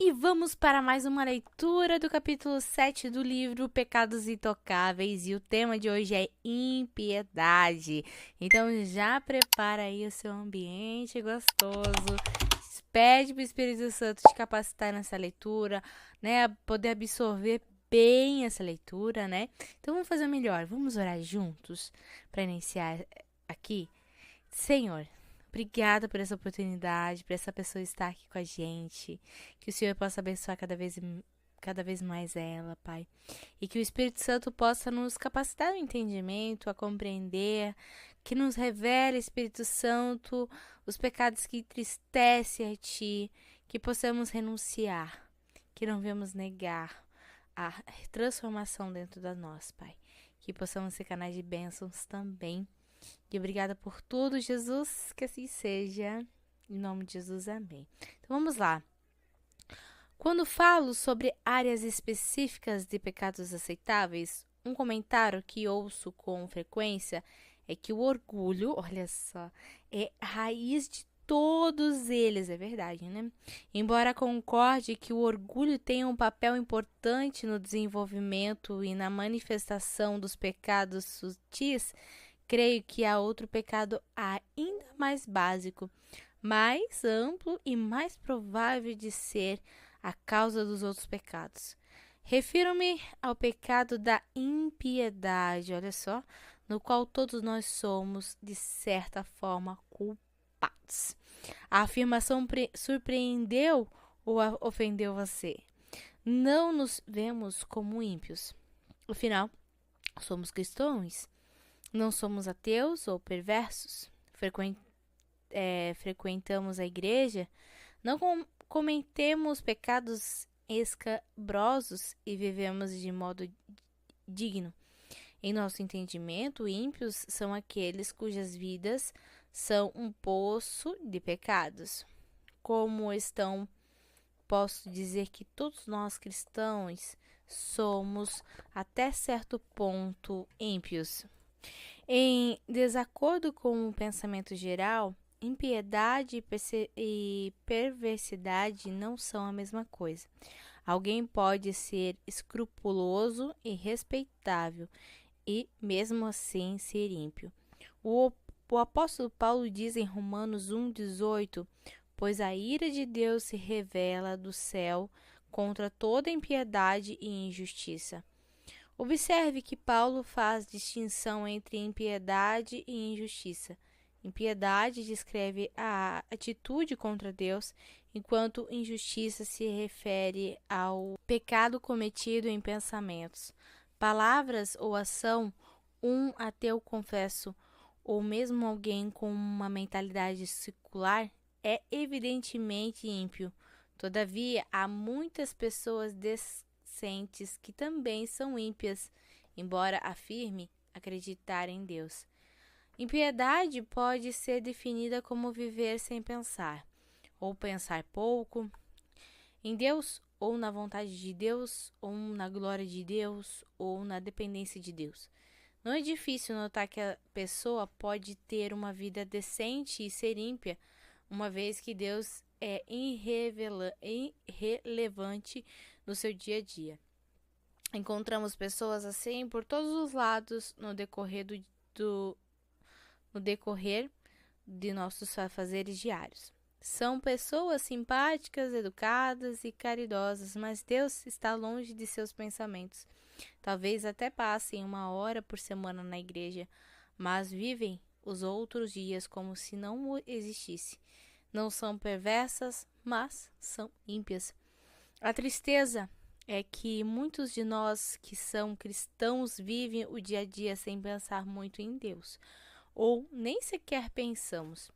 E vamos para mais uma leitura do capítulo 7 do livro Pecados Intocáveis. E o tema de hoje é impiedade. Então já prepara aí o seu ambiente gostoso. Pede para o Espírito Santo te capacitar nessa leitura, né? Poder absorver bem essa leitura, né? Então vamos fazer o melhor. Vamos orar juntos para iniciar aqui. Senhor, obrigada por essa oportunidade, por essa pessoa estar aqui com a gente. Que o Senhor possa abençoar cada vez mais ela, Pai. E que o Espírito Santo possa nos capacitar no entendimento, a compreender, que nos revele, Espírito Santo, os pecados que entristecem a Ti, que possamos renunciar, que não venhamos negar a transformação dentro de nós, Pai. Que possamos ser canais de bênçãos também. E obrigada por tudo, Jesus, que assim seja. Em nome de Jesus, amém. Então vamos lá. Quando falo sobre áreas específicas de pecados aceitáveis, um comentário que ouço com frequência é que o orgulho, olha só, é a raiz de todos eles, é verdade, né? Embora concorde que o orgulho tenha um papel importante no desenvolvimento e na manifestação dos pecados sutis, creio que há outro pecado ainda mais básico, mais amplo e mais provável de ser a causa dos outros pecados. Refiro-me ao pecado da impiedade, olha só, no qual todos nós somos, de certa forma, culpados. A afirmação surpreendeu ou ofendeu você? Não nos vemos como ímpios. Afinal, somos cristãos. Não somos ateus ou perversos. Frequentamos a igreja. Não cometemos pecados escabrosos e vivemos de modo digno. Em nosso entendimento, ímpios são aqueles cujas vidas são um poço de pecados. Como estão, posso dizer que todos nós cristãos somos, até certo ponto, ímpios. Em desacordo com o pensamento geral, impiedade e perversidade não são a mesma coisa. Alguém pode ser escrupuloso e respeitável e, mesmo assim, ser ímpio. O apóstolo Paulo diz em Romanos 1,18: pois a ira de Deus se revela do céu contra toda impiedade e injustiça. Observe que Paulo faz distinção entre impiedade e injustiça. Impiedade descreve a atitude contra Deus, enquanto injustiça se refere ao pecado cometido em pensamentos, palavras ou ação. Um ateu confesso, ou mesmo alguém com uma mentalidade secular, é evidentemente ímpio. Todavia, há muitas pessoas decentes que também são ímpias, embora afirme acreditar em Deus. Impiedade pode ser definida como viver sem pensar, ou pensar pouco em Deus, ou na vontade de Deus, ou na glória de Deus, ou na dependência de Deus. Não é difícil notar que a pessoa pode ter uma vida decente e ser ímpia, uma vez que Deus é irrelevante no seu dia a dia. Encontramos pessoas assim por todos os lados no decorrer de nossos afazeres diários. São pessoas simpáticas, educadas e caridosas, mas Deus está longe de seus pensamentos. Talvez até passem 1 hora por semana na igreja, mas vivem os outros dias como se não existisse. Não são perversas, mas são ímpias. A tristeza é que muitos de nós que são cristãos vivem o dia a dia sem pensar muito em Deus, ou nem sequer pensamos.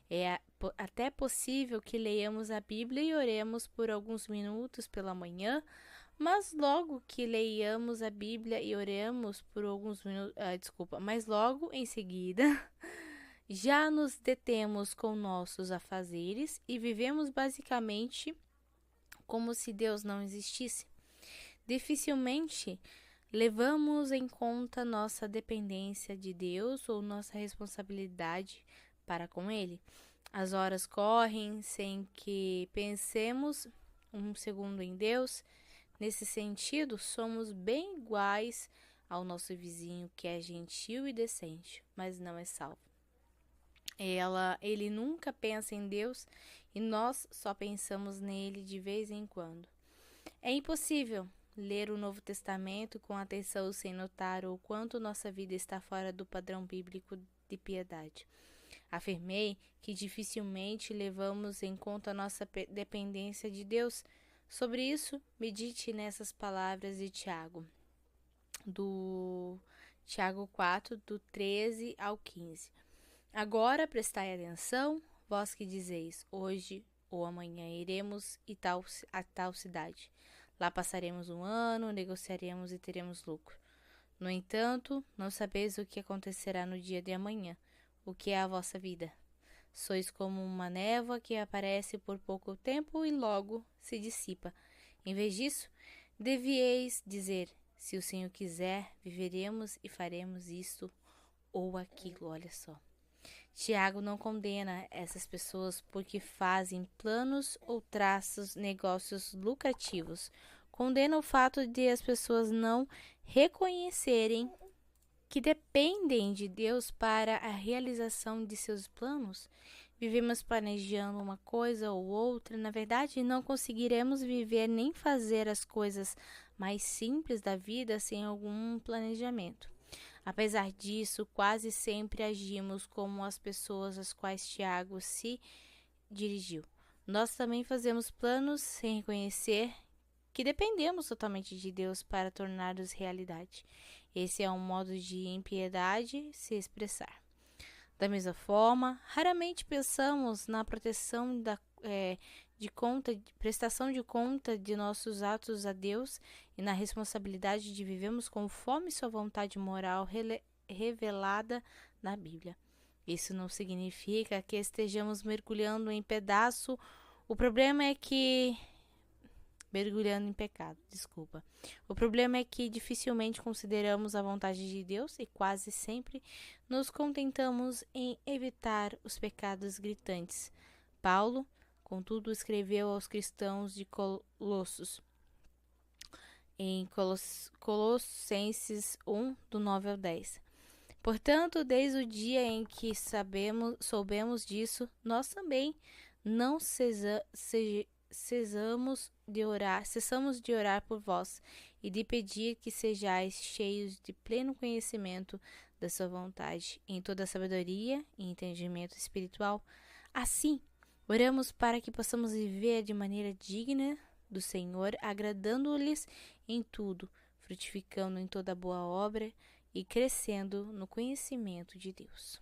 É até possível que leiamos a Bíblia e oremos por alguns minutos pela manhã, mas logo que leiamos a Bíblia e oremos por alguns minutos, mas logo em seguida já nos detemos com nossos afazeres e vivemos basicamente como se Deus não existisse. Dificilmente levamos em conta nossa dependência de Deus ou nossa responsabilidade para com Ele. As horas correm sem que pensemos um segundo em Deus. Nesse sentido, somos bem iguais ao nosso vizinho, que é gentil e decente, mas não é salvo. Ele nunca pensa em Deus e nós só pensamos nele de vez em quando. É impossível ler o Novo Testamento com atenção sem notar o quanto nossa vida está fora do padrão bíblico de piedade. Afirmei que dificilmente levamos em conta nossa dependência de Deus. Sobre isso, medite nessas palavras de Tiago, do Tiago 4, do 13 ao 15. Agora prestai atenção, vós que dizeis, hoje ou amanhã iremos a tal cidade. Lá passaremos um ano, negociaremos e teremos lucro. No entanto, não sabeis o que acontecerá no dia de amanhã. O que é a vossa vida? Sois como uma névoa que aparece por pouco tempo e logo se dissipa. Em vez disso, devieis dizer, se o Senhor quiser, viveremos e faremos isto ou aquilo. Olha só. Tiago não condena essas pessoas porque fazem planos ou traçam negócios lucrativos. Condena o fato de as pessoas não reconhecerem que dependem de Deus para a realização de seus planos. Vivemos planejando uma coisa ou outra. Na verdade, não conseguiremos viver nem fazer as coisas mais simples da vida sem algum planejamento. Apesar disso, quase sempre agimos como as pessoas às quais Tiago se dirigiu. Nós também fazemos planos sem reconhecer que dependemos totalmente de Deus para torná-los realidade. Esse é um modo de impiedade se expressar. Da mesma forma, raramente pensamos na prestação de conta de nossos atos a Deus e na responsabilidade de vivermos conforme sua vontade moral revelada na Bíblia. Isso não significa que estejamos mergulhando em pecado. O problema é que dificilmente consideramos a vontade de Deus e quase sempre nos contentamos em evitar os pecados gritantes. Paulo, contudo, escreveu aos cristãos de Colossos, em Colossenses 1, do 9 ao 10. Portanto, desde o dia em que soubemos disso, nós também não cessamos de orar por vós e de pedir que sejais cheios de pleno conhecimento da sua vontade, em toda a sabedoria e entendimento espiritual. Assim, oramos para que possamos viver de maneira digna do Senhor, agradando-lhes em tudo, frutificando em toda boa obra e crescendo no conhecimento de Deus.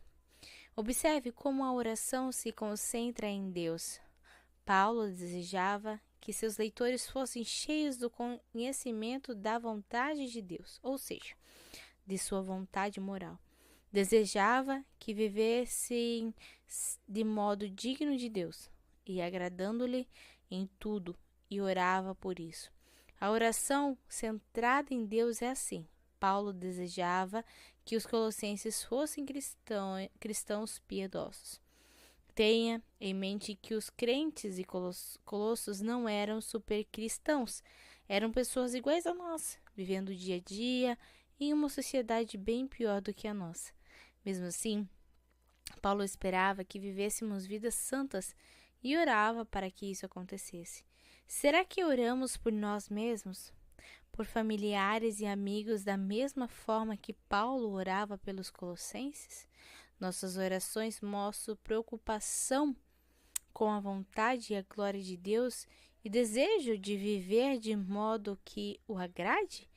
Observe como a oração se concentra em Deus. Paulo desejava que seus leitores fossem cheios do conhecimento da vontade de Deus, ou seja, de sua vontade moral. Desejava que vivessem de modo digno de Deus e agradando-lhe em tudo, e orava por isso. A oração centrada em Deus é assim. Paulo desejava que os colossenses fossem cristãos piedosos. Tenha em mente que os crentes de Colossos não eram supercristãos, eram pessoas iguais a nós, vivendo dia a dia em uma sociedade bem pior do que a nossa. Mesmo assim, Paulo esperava que vivêssemos vidas santas e orava para que isso acontecesse. Será que oramos por nós mesmos? Por familiares e amigos da mesma forma que Paulo orava pelos colossenses? Nossas orações mostram preocupação com a vontade e a glória de Deus e desejo de viver de modo que o agrade?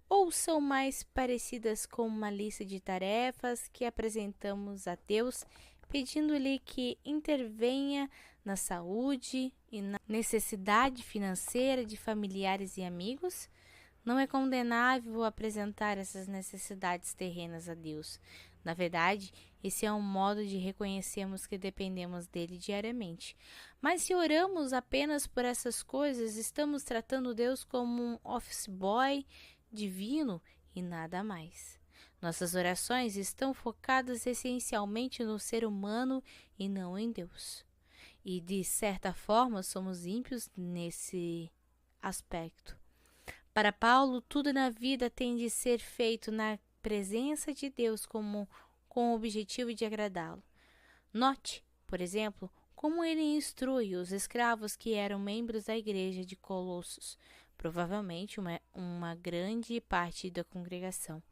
Ou são mais parecidas com uma lista de tarefas que apresentamos a Deus, pedindo-lhe que intervenha na saúde e na necessidade financeira de familiares e amigos? Não é condenável apresentar essas necessidades terrenas a Deus. Na verdade, esse é um modo de reconhecermos que dependemos dele diariamente. Mas se oramos apenas por essas coisas, estamos tratando Deus como um office boy divino e nada mais. Nossas orações estão focadas essencialmente no ser humano e não em Deus. E de certa forma somos ímpios nesse aspecto. Para Paulo, tudo na vida tem de ser feito na presença de Deus com o objetivo de agradá-lo. Note, por exemplo, como ele instrui os escravos que eram membros da igreja de Colossos, provavelmente uma grande parte da congregação,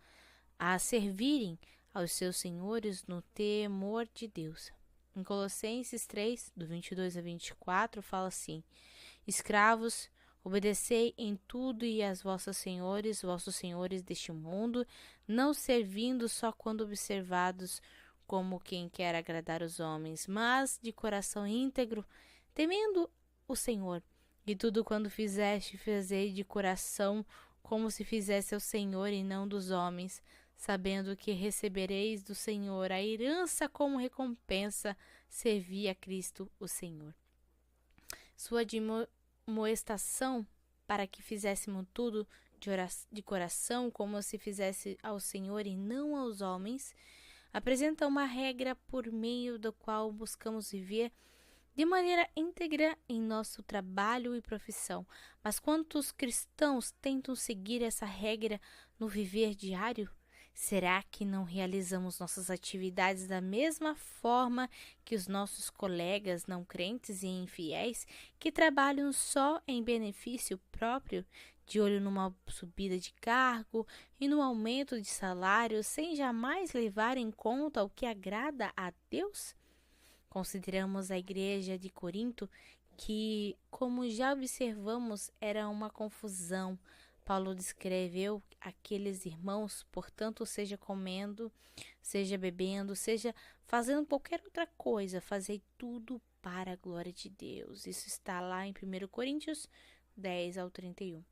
a servirem aos seus senhores no temor de Deus. Em Colossenses 3, do 22 a 24, fala assim: Escravos, obedecei em tudo e aos vossos senhores deste mundo, não servindo só quando observados como quem quer agradar os homens, mas de coração íntegro, temendo o Senhor. E tudo quando fizeste, fazei de coração, como se fizesse ao Senhor e não dos homens, sabendo que recebereis do Senhor a herança como recompensa, servi a Cristo o Senhor. Sua admoestação para que fizéssemos tudo de coração, como se fizesse ao Senhor e não aos homens, apresenta uma regra por meio da qual buscamos viver de maneira íntegra em nosso trabalho e profissão. Mas quantos cristãos tentam seguir essa regra no viver diário? Será que não realizamos nossas atividades da mesma forma que os nossos colegas não crentes e infiéis, que trabalham só em benefício próprio, de olho numa subida de cargo e no aumento de salário, sem jamais levar em conta o que agrada a Deus? Consideramos a igreja de Corinto, que, como já observamos, era uma confusão. Paulo descreveu aqueles irmãos, portanto, seja comendo, seja bebendo, seja fazendo qualquer outra coisa, fazei tudo para a glória de Deus. Isso está lá em 1 Coríntios 10 ao 31.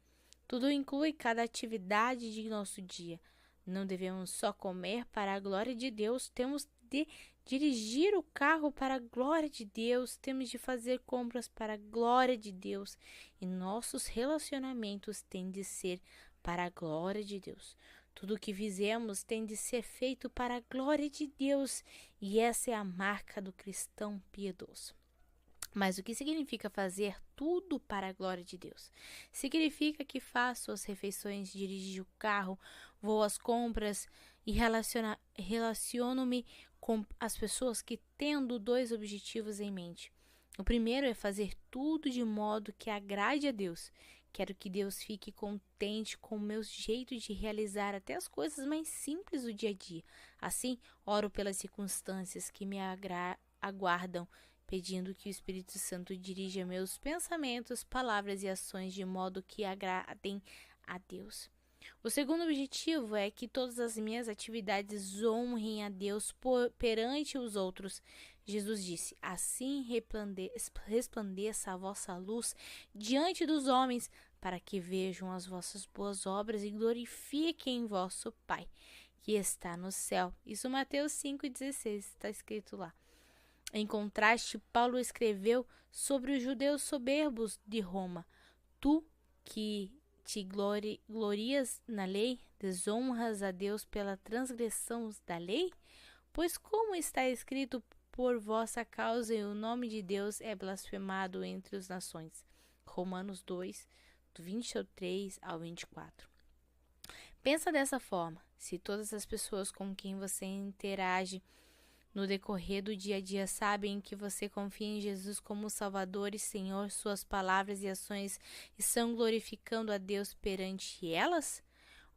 Tudo inclui cada atividade de nosso dia. Não devemos só comer para a glória de Deus, temos de dirigir o carro para a glória de Deus, temos de fazer compras para a glória de Deus e nossos relacionamentos têm de ser para a glória de Deus. Tudo o que fizemos tem de ser feito para a glória de Deus e essa é a marca do cristão piedoso. Mas o que significa fazer tudo para a glória de Deus? Significa que faço as refeições, dirijo o carro, vou às compras e relaciono-me com as pessoas que tendo dois objetivos em mente. O primeiro é fazer tudo de modo que agrade a Deus. Quero que Deus fique contente com o meu jeito de realizar até as coisas mais simples do dia a dia. Assim, oro pelas circunstâncias que me aguardam, pedindo que o Espírito Santo dirija meus pensamentos, palavras e ações de modo que agradem a Deus. O segundo objetivo é que todas as minhas atividades honrem a Deus perante os outros. Jesus disse: assim resplandeça a vossa luz diante dos homens, para que vejam as vossas boas obras e glorifiquem vosso Pai, que está no céu. Isso Mateus 5,16 está escrito lá. Em contraste, Paulo escreveu sobre os judeus soberbos de Roma: tu que te glorias na lei, desonras a Deus pela transgressão da lei? Pois como está escrito, por vossa causa e o nome de Deus é blasfemado entre as nações. Romanos 2, do 23 ao 24. Pensa dessa forma: se todas as pessoas com quem você interage no decorrer do dia a dia sabem que você confia em Jesus como Salvador e Senhor, suas palavras e ações estão glorificando a Deus perante elas?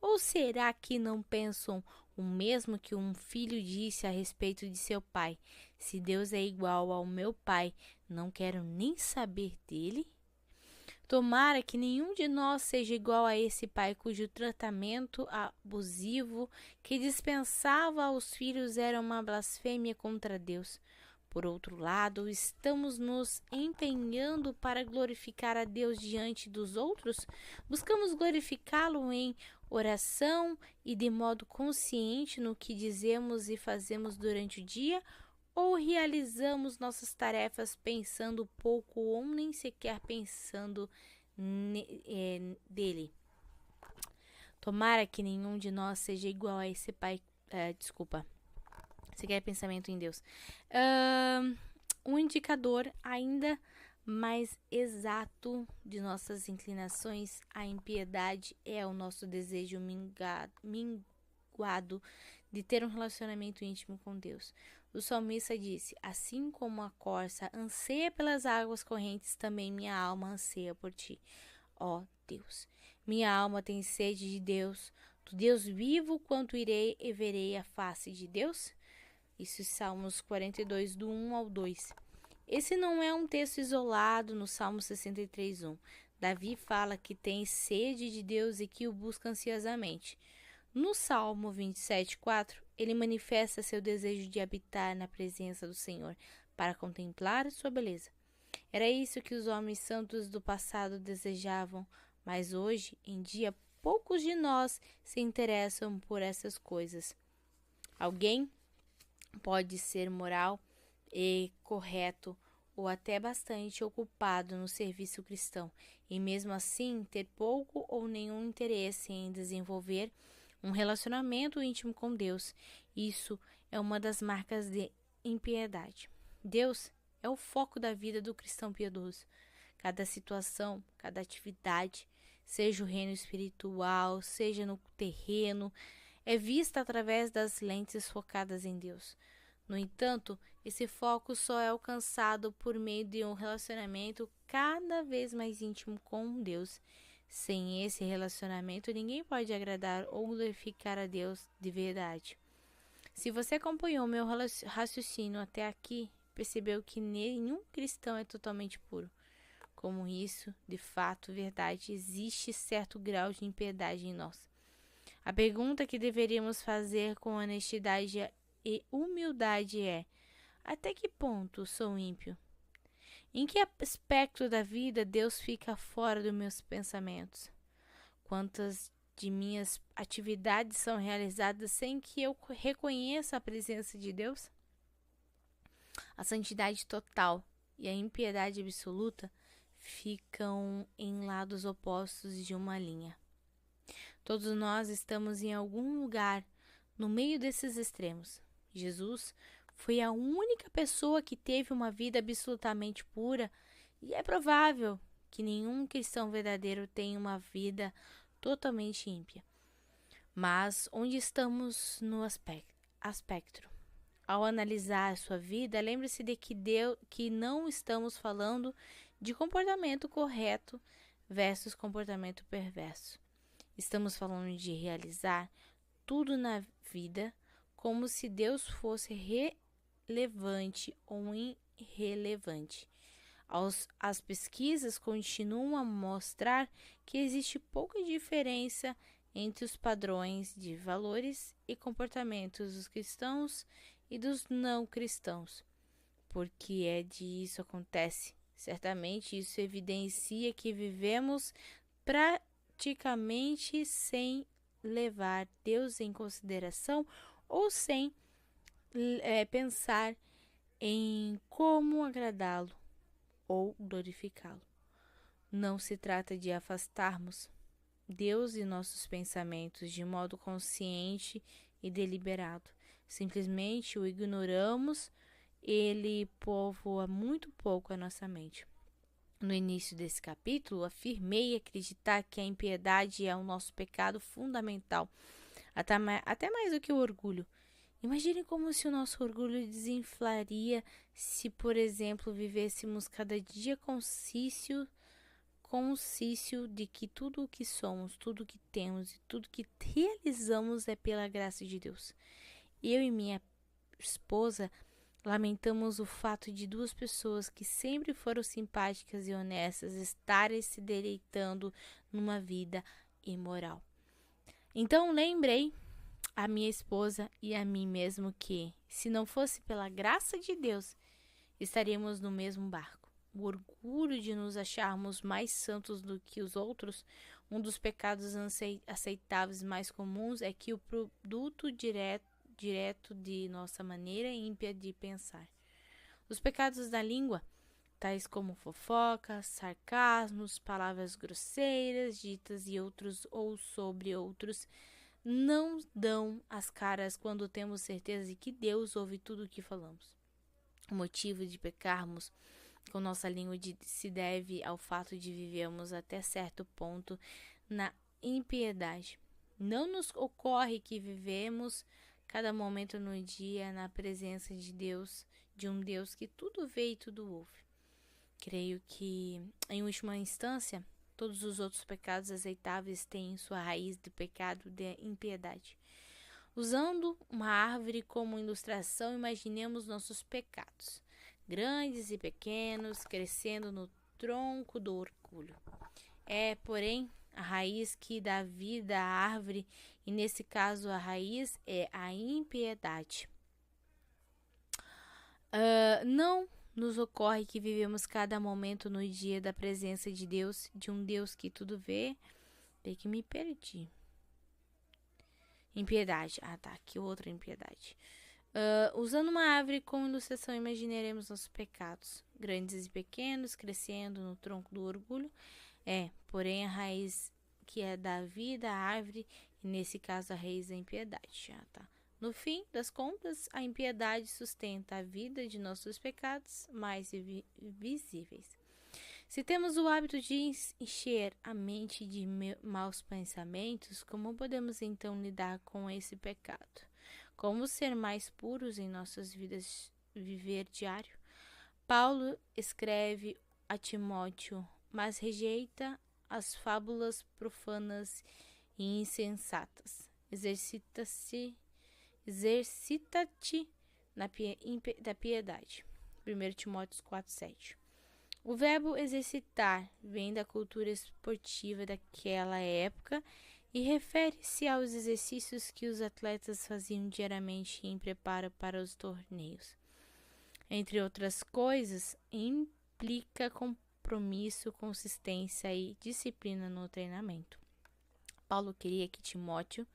Ou será que não pensam o mesmo que um filho disse a respeito de seu pai? Se Deus é igual ao meu pai, não quero nem saber dele? Tomara que nenhum de nós seja igual a esse pai cujo tratamento abusivo que dispensava aos filhos era uma blasfêmia contra Deus. Por outro lado, estamos nos empenhando para glorificar a Deus diante dos outros? Buscamos glorificá-lo em oração e de modo consciente no que dizemos e fazemos durante o dia? Ou realizamos nossas tarefas pensando pouco ou nem sequer pensando dele? Tomara que nenhum de nós seja igual a esse pai. Sequer pensamento em Deus. um indicador ainda mais exato de nossas inclinações à impiedade é o nosso desejo minguado de ter um relacionamento íntimo com Deus. O salmista disse: assim como a corça anseia pelas águas correntes, também minha alma anseia por ti, ó Deus. Minha alma tem sede de Deus, do Deus vivo. Quanto irei e verei a face de Deus? Isso é Salmos 42, do 1 ao 2. Esse não é um texto isolado no Salmo 63, 1. Davi fala que tem sede de Deus e que o busca ansiosamente. No Salmo 27, 4, ele manifesta seu desejo de habitar na presença do Senhor para contemplar sua beleza. Era isso que os homens santos do passado desejavam, mas hoje em dia poucos de nós se interessam por essas coisas. Alguém pode ser moral e correto ou até bastante ocupado no serviço cristão e mesmo assim ter pouco ou nenhum interesse em desenvolver um relacionamento íntimo com Deus. Isso é uma das marcas de impiedade. Deus é o foco da vida do cristão piedoso. Cada situação, cada atividade, seja o reino espiritual, seja no terreno, é vista através das lentes focadas em Deus. No entanto, esse foco só é alcançado por meio de um relacionamento cada vez mais íntimo com Deus. Sem esse relacionamento, ninguém pode agradar ou glorificar a Deus de verdade. Se você acompanhou meu raciocínio até aqui, percebeu que nenhum cristão é totalmente puro. Como isso, de fato, verdade, existe certo grau de impiedade em nós. A pergunta que deveríamos fazer com honestidade e humildade é: até que ponto sou ímpio? Em que aspecto da vida Deus fica fora dos meus pensamentos? Quantas de minhas atividades são realizadas sem que eu reconheça a presença de Deus? A santidade total e a impiedade absoluta ficam em lados opostos de uma linha. Todos nós estamos em algum lugar no meio desses extremos. Jesus foi a única pessoa que teve uma vida absolutamente pura e é provável que nenhum cristão verdadeiro tenha uma vida totalmente ímpia. Mas onde estamos no aspecto? Ao analisar sua vida, lembre-se de que não estamos falando de comportamento correto versus comportamento perverso. Estamos falando de realizar tudo na vida como se Deus fosse relevante ou irrelevante. As pesquisas continuam a mostrar que existe pouca diferença entre os padrões de valores e comportamentos dos cristãos e dos não cristãos. Por que é de isso acontece? Certamente isso evidencia que vivemos praticamente sem levar Deus em consideração ou sem pensar em como agradá-lo ou glorificá-lo. Não se trata de afastarmos Deus e nossos pensamentos de modo consciente e deliberado. Simplesmente o ignoramos, ele povoa muito pouco a nossa mente. No início desse capítulo, afirmei acreditar que a impiedade é o nosso pecado fundamental, até mais do que o orgulho. Imagine como se o nosso orgulho desinflaria se, por exemplo, vivêssemos cada dia consciência de que tudo o que somos, tudo o que temos e tudo que realizamos é pela graça de Deus. Eu e minha esposa lamentamos o fato de duas pessoas que sempre foram simpáticas e honestas estarem se deleitando numa vida imoral. Então lembrei a minha esposa e a mim mesmo que, se não fosse pela graça de Deus, estaríamos no mesmo barco. O orgulho de nos acharmos mais santos do que os outros, um dos pecados aceitáveis mais comuns é que o produto direto de nossa maneira ímpia de pensar. Os pecados da língua, tais como fofocas, sarcasmos, palavras grosseiras, ditas e outros ou sobre outros, não dão as caras quando temos certeza de que Deus ouve tudo o que falamos. O motivo de pecarmos com nossa língua se deve ao fato de vivermos até certo ponto na impiedade. Não nos ocorre que vivemos cada momento no dia na presença de Deus, de um Deus que tudo vê e tudo ouve. Creio que, em última instância, todos os outros pecados aceitáveis têm sua raiz de pecado de impiedade. Usando uma árvore como ilustração, imaginemos nossos pecados, grandes e pequenos, crescendo no tronco do orgulho. É, porém, a raiz que dá vida à árvore, e nesse caso a raiz é a impiedade. Não nos ocorre que vivemos cada momento no dia da presença de Deus, de um Deus que tudo vê. Bem que me perdi. Impiedade. Ah, tá. Aqui outra impiedade. Usando uma árvore como ilustração, imaginaremos nossos pecados, grandes e pequenos, crescendo no tronco do orgulho. Porém, a raiz que é da vida, a árvore, e nesse caso a raiz da impiedade. Ah, tá. No fim das contas, a impiedade sustenta a vida de nossos pecados mais visíveis. Se temos o hábito de encher a mente de maus pensamentos, como podemos então lidar com esse pecado? Como ser mais puros em nossas vidas, viver diário? Paulo escreve a Timóteo, mas rejeita as fábulas profanas e insensatas. Exercita-te da piedade. 1 Timóteo 4,7. O verbo exercitar vem da cultura esportiva daquela época e refere-se aos exercícios que os atletas faziam diariamente em preparo para os torneios. Entre outras coisas, implica compromisso, consistência e disciplina no treinamento. Paulo queria que Timóteo,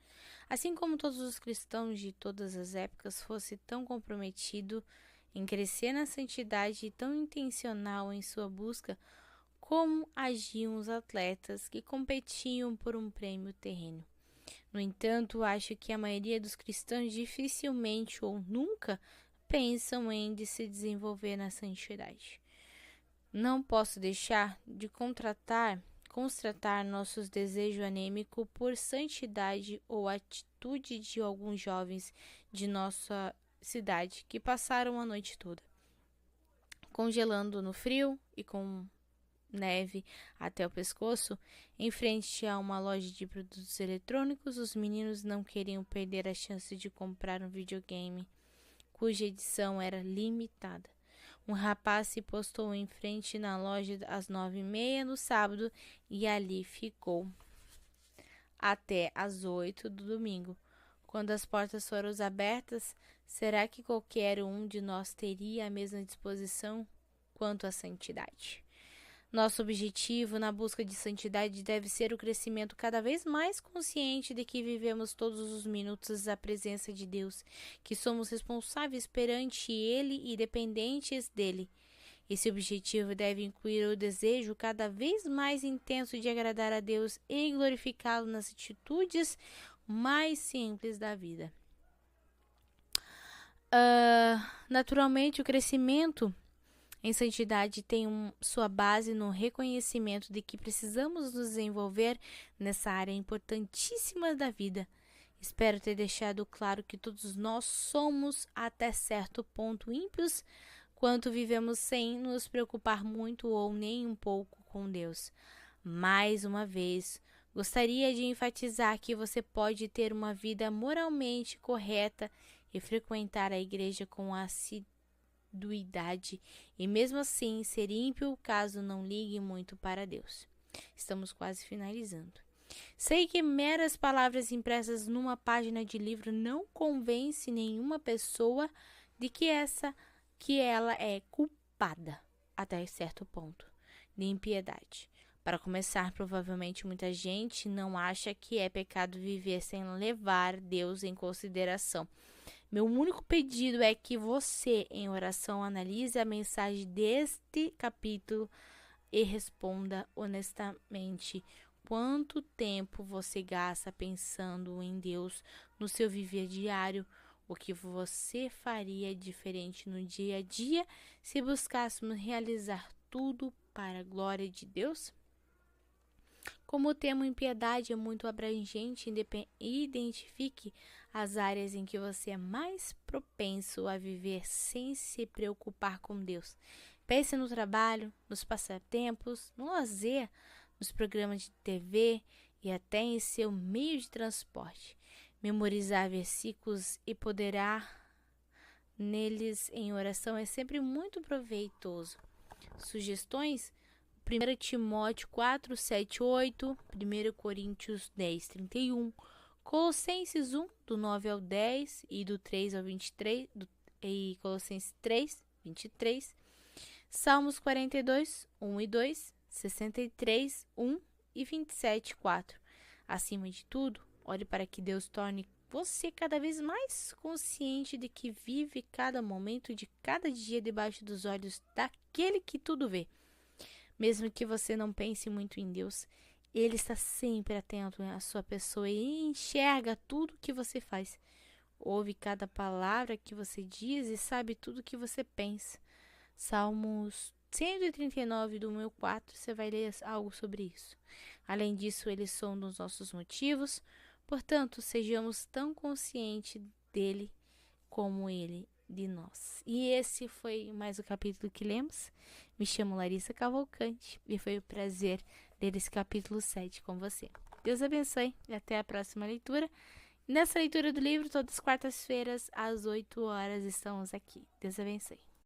assim como todos os cristãos de todas as épocas, fosse tão comprometido em crescer na santidade e tão intencional em sua busca como agiam os atletas que competiam por um prêmio terreno. No entanto, acho que a maioria dos cristãos dificilmente ou nunca pensam em se desenvolver na santidade. Não posso deixar de constatar nossos desejos anêmicos por santidade ou atitude de alguns jovens de nossa cidade que passaram a noite toda congelando no frio e com neve até o pescoço, em frente a uma loja de produtos eletrônicos. Os meninos não queriam perder a chance de comprar um videogame cuja edição era limitada. Um rapaz se postou em frente na loja às 9h30 no sábado e ali ficou até às 8 do domingo. Quando as portas foram abertas, será que qualquer um de nós teria a mesma disposição quanto à santidade? Nosso objetivo na busca de santidade deve ser o crescimento cada vez mais consciente de que vivemos todos os minutos à presença de Deus, que somos responsáveis perante Ele e dependentes dele. Esse objetivo deve incluir o desejo cada vez mais intenso de agradar a Deus e glorificá-lo nas atitudes mais simples da vida. Naturalmente, o crescimento em santidade tem sua base no reconhecimento de que precisamos nos desenvolver nessa área importantíssima da vida. Espero ter deixado claro que todos nós somos até certo ponto ímpios quanto vivemos sem nos preocupar muito ou nem um pouco com Deus. Mais uma vez, gostaria de enfatizar que você pode ter uma vida moralmente correta e frequentar a igreja com assiduidade e mesmo assim ser ímpio caso não ligue muito para Deus. Estamos quase finalizando. Sei que meras palavras impressas numa página de livro não convence nenhuma pessoa de que ela é culpada até certo ponto de impiedade. Para começar, provavelmente muita gente não acha que é pecado viver sem levar Deus em consideração. Meu único pedido é que você, em oração, analise a mensagem deste capítulo e responda honestamente quanto tempo você gasta pensando em Deus no seu viver diário. O que você faria diferente no dia a dia se buscássemos realizar tudo para a glória de Deus? Como o tema impiedade é muito abrangente, identifique as áreas em que você é mais propenso a viver sem se preocupar com Deus. Pense no trabalho, nos passatempos, no lazer, nos programas de TV e até em seu meio de transporte. Memorizar versículos e poderá neles em oração é sempre muito proveitoso. Sugestões? 1 Timóteo 4, 7, 8, 1 Coríntios 10, 31, Colossenses 1, do 9 ao 10 e do 3 ao 23, e Colossenses 3, 23, Salmos 42, 1 e 2, 63, 1 e 27, 4. Acima de tudo, ore para que Deus torne você cada vez mais consciente de que vive cada momento de cada dia debaixo dos olhos daquele que tudo vê. Mesmo que você não pense muito em Deus, Ele está sempre atento à sua pessoa e enxerga tudo que você faz. Ouve cada palavra que você diz e sabe tudo que você pensa. Salmos 139 do 1 ao 4, você vai ler algo sobre isso. Além disso, Ele sonda os nossos motivos, portanto, sejamos tão conscientes dele como Ele de nós. E esse foi mais o capítulo que lemos. Me chamo Larissa Cavalcante e foi um prazer ler esse capítulo 7 com você. Deus abençoe e até a próxima leitura. Nessa leitura do livro, todas as quartas-feiras, às 8 horas, estamos aqui. Deus abençoe.